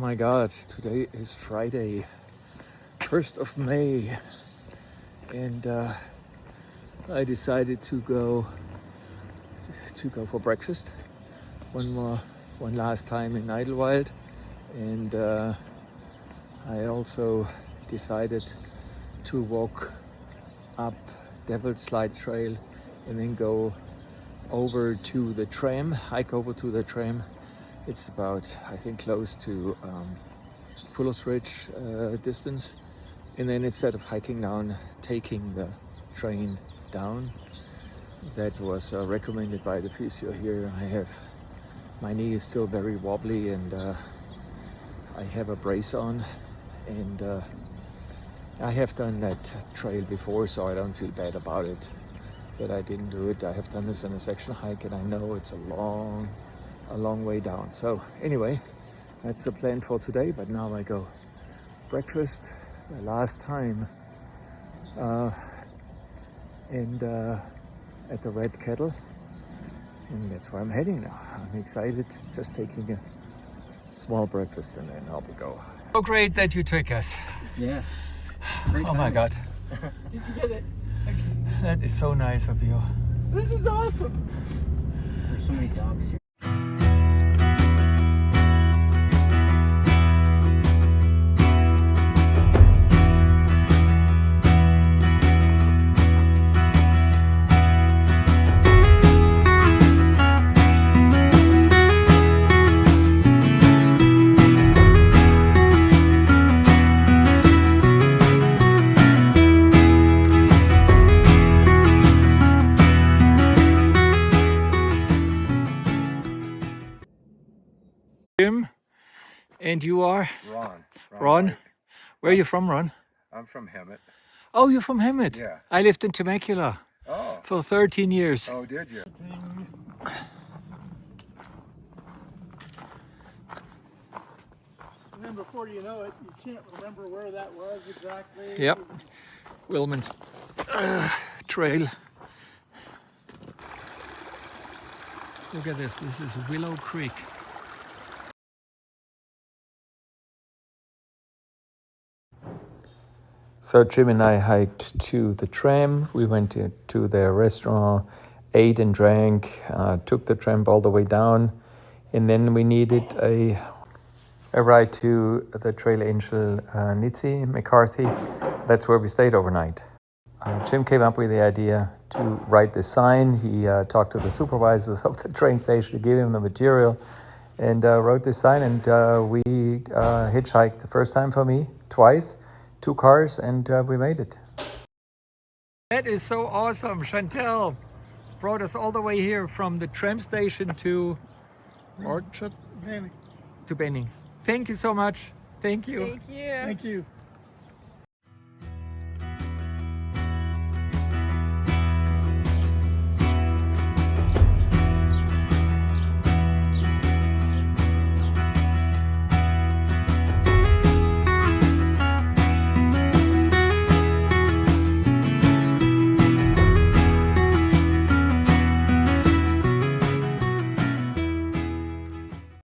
my God, today is Friday, 1st of May, and I decided to go for breakfast one last time in Idlewild, and I also decided to walk up Devil's Slide Trail and then go over to the tram, hike over to the tram. It's about, I think, close to Fuller's Ridge distance. And then instead of hiking down, taking the train down. That was recommended by the physio here. My knee is still very wobbly, and I have a brace on, and I have done that trail before, so I don't feel bad about it that I didn't do it. I have done this in a section hike, and I know it's a long way down. So anyway, that's the plan for today. But now I go breakfast the last time, and at the Red Kettle, and that's where I'm heading now. I'm excited, just taking a small breakfast and then I'll go. So great that you took us. Yeah. Oh my God. Did you get it? Okay. That is so nice of you. This is awesome. There's so many dogs here. Jim, and you are? Ron. Ron? Where are you from, Ron? I'm from Hemet. Oh, you're from Hemet? Yeah. I lived in Temecula Oh. for 13 years. Oh, did you? And then before you know it, you can't remember where that was exactly. Yep. Wilman's Trail. Look at this. This is Willow Creek. So Jim and I hiked to the tram. We went to the restaurant, ate and drank, took the tram all the way down, and then we needed a ride to the Trail Angel Nitsi McCarthy. That's where we stayed overnight. Jim came up with the idea to write this sign. He talked to the supervisors of the train station to give him the material, and wrote this sign. And we hitchhiked the first time for me, twice. 2 cars, and we made it. That is so awesome. Chantel brought us all the way here from the tram station to Orchard? Benny. To Benning. Thank you so much. Thank you. Thank you.